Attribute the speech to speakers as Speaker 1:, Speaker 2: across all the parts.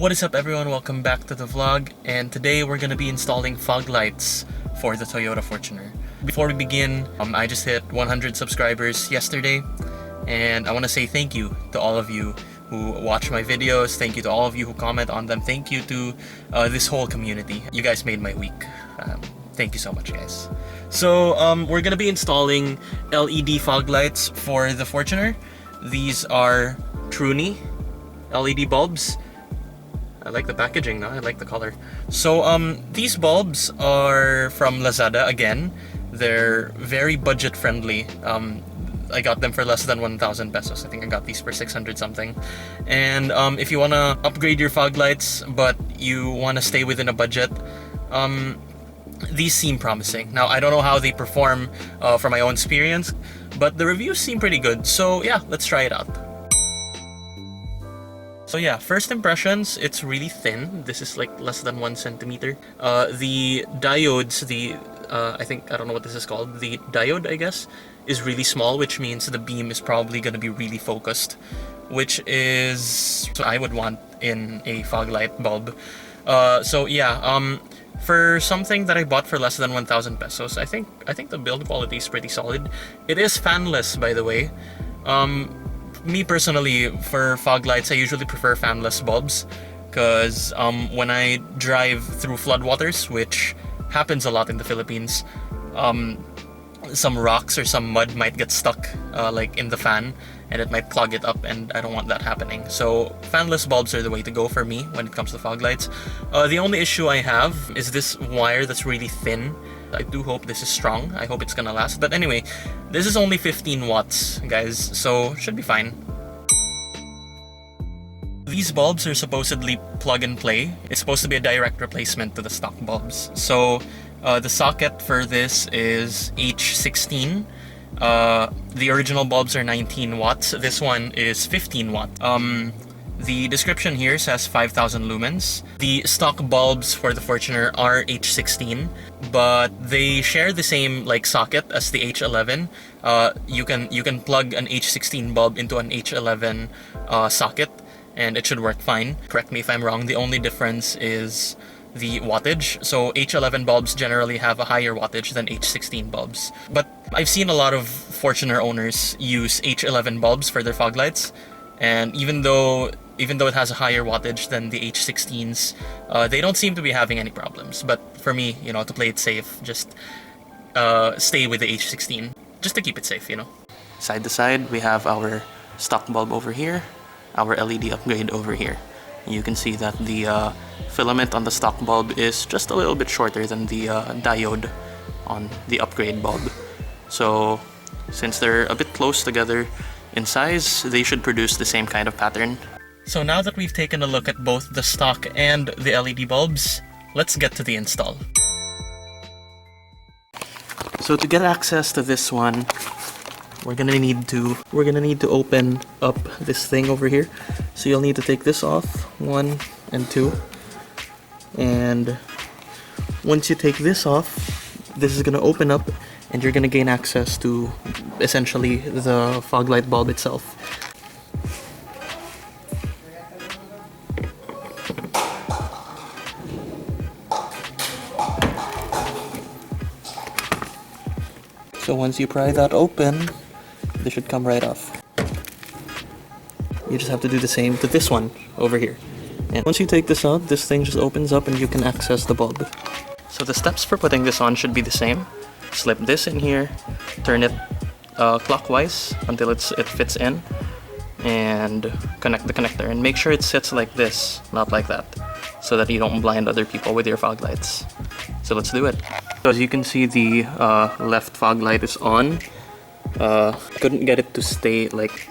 Speaker 1: What is up everyone, welcome back to the vlog, and today we're gonna be installing fog lights for the Toyota Fortuner. Before we begin, I just hit 100 subscribers yesterday, and I want to say thank you to all of you who watch my videos, thank you to all of you who comment on them, thank you to this whole community. You guys made my week. Thank you so much, guys. So we're gonna be installing LED fog lights for the Fortuner. These are Truni LED bulbs. I like the packaging now, I like the color. So these bulbs are from Lazada again. They're very budget friendly. I got them for less than 1,000 pesos. I think I got these for 600 something. And if you wanna upgrade your fog lights but you wanna stay within a budget, these seem promising. Now I don't know how they perform from my own experience, but the reviews seem pretty good. So yeah, let's try it out. So yeah, first impressions, it's really thin. This is like less than 1 centimeter. The diodes, I don't know what this is called, the diode I guess, is really small, which means the beam is probably going to be really focused, which is what I would want in a fog light bulb. So yeah, for something that I bought for less than 1,000 pesos, I think the build quality is pretty solid. It is fanless, by the way. Me personally, for fog lights, I usually prefer fanless bulbs because when I drive through floodwaters, which happens a lot in the Philippines, some rocks or some mud might get stuck like in the fan and it might clog it up, and I don't want that happening. So fanless bulbs are the way to go for me when it comes to fog lights. The only issue I have is this wire that's really thin. I do hope this is strong. I hope it's gonna last. But anyway, this is only 15 watts, guys, so should be fine. These bulbs are supposedly plug and play. It's supposed to be a direct replacement to the stock bulbs. So the socket for this is H16. The original bulbs are 19 watts. This one is 15 watts. The description here says 5,000 lumens. The stock bulbs for the Fortuner are H16, but they share the same like socket as the H11. You can plug an H16 bulb into an H11 socket, and it should work fine. Correct me if I'm wrong. The only difference is the wattage. So H11 bulbs generally have a higher wattage than H16 bulbs. But I've seen a lot of Fortuner owners use H11 bulbs for their fog lights, and even though it has a higher wattage than the H16s, they don't seem to be having any problems. But for me, you know, to play it safe, just stay with the H16, just to keep it safe, you know. Side to side, we have our stock bulb over here, our LED upgrade over here. You can see that the filament on the stock bulb is just a little bit shorter than the diode on the upgrade bulb. So since they're a bit close together in size, they should produce the same kind of pattern. So now that we've taken a look at both the stock and the LED bulbs, let's get to the install. So to get access to this one, we're gonna need to open up this thing over here. So you'll need to take this off, 1 and 2. And once you take this off, this is gonna open up and you're gonna gain access to essentially the fog light bulb itself. So once you pry that open, this should come right off. You just have to do the same to this one over here. And once you take this out, this thing just opens up and you can access the bulb. So the steps for putting this on should be the same. Slip this in here, turn it clockwise until it fits in, and connect the connector. And make sure it sits like this, not like that, so that you don't blind other people with your fog lights. So let's do it. So as you can see, the left fog light is on. Couldn't get it to stay like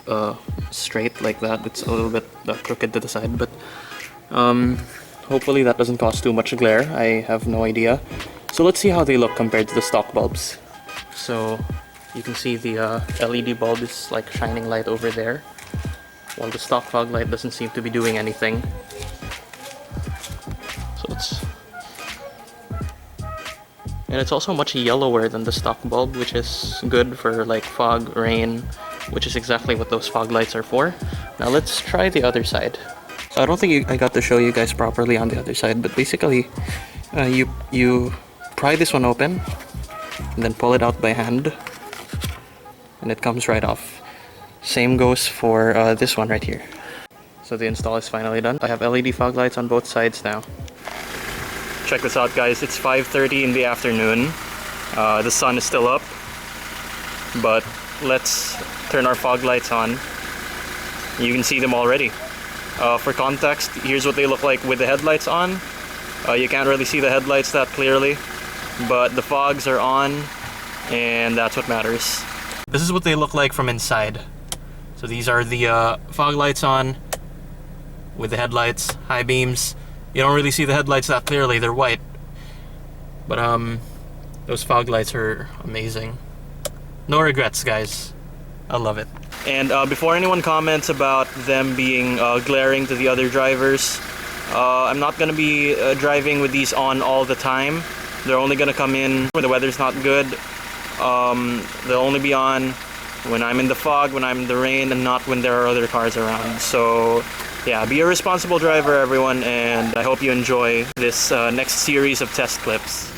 Speaker 1: straight like that. It's a little bit crooked to the side, but hopefully that doesn't cause too much glare. I have no idea. So let's see how they look compared to the stock bulbs. So you can see the LED bulb is like shining light over there, while the stock fog light doesn't seem to be doing anything. So it's also much yellower than the stock bulb, which is good for like fog, rain, which is exactly what those fog lights are for. Now let's try the other side. So I don't think I got to show you guys properly on the other side, but basically, you pry this one open, and then pull it out by hand, and it comes right off. Same goes for this one right here. So the install is finally done. I have LED fog lights on both sides now. Check this out, guys. It's 5:30 in the afternoon. The sun is still up, but let's turn our fog lights on. You can see them already. For context, here's what they look like with the headlights on. You can't really see the headlights that clearly, but the fogs are on, and that's what matters. This is what they look like from inside. So these are the fog lights on with the headlights, high beams. You don't really see the headlights that clearly, they're white. But those fog lights are amazing. No regrets, guys. I love it. And before anyone comments about them being glaring to the other drivers, I'm not going to be driving with these on all the time. They're only going to come in when the weather's not good. They'll only be on when I'm in the fog, when I'm in the rain, and not when there are other cars around. So yeah, be a responsible driver, everyone, and I hope you enjoy this next series of test clips.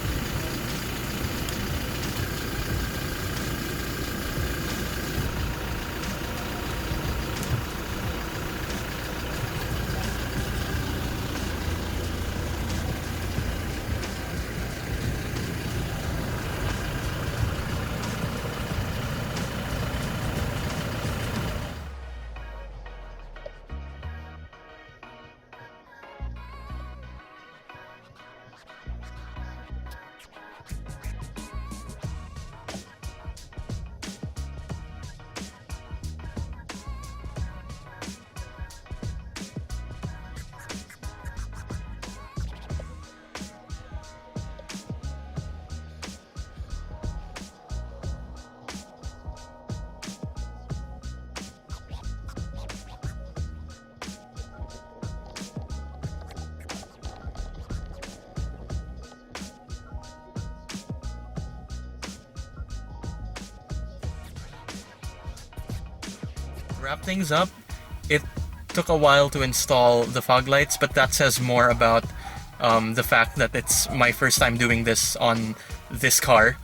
Speaker 1: Wrap things up, it took a while to install the fog lights, but that says more about the fact that it's my first time doing this on this car.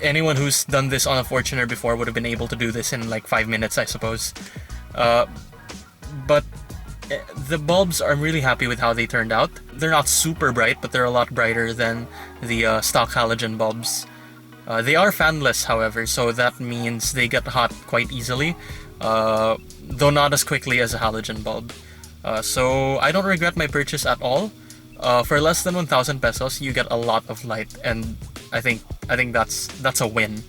Speaker 1: Anyone who's done this on a Fortuner before would have been able to do this in like 5 minutes, I suppose. But the bulbs, I'm really happy with how they turned out. They're not super bright, but they're a lot brighter than the stock halogen bulbs. They are fanless, however, so that means they get hot quite easily. Though not as quickly as a halogen bulb. So I don't regret my purchase at all. For less than 1,000 pesos, you get a lot of light, and I think that's a win.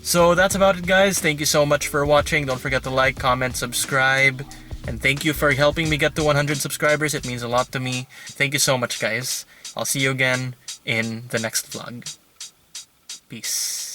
Speaker 1: So that's about it, guys. Thank you so much for watching. Don't forget to like, comment, subscribe, and thank you for helping me get to 100 subscribers. It means a lot to me. Thank you so much, guys. I'll see you again in the next vlog. Peace.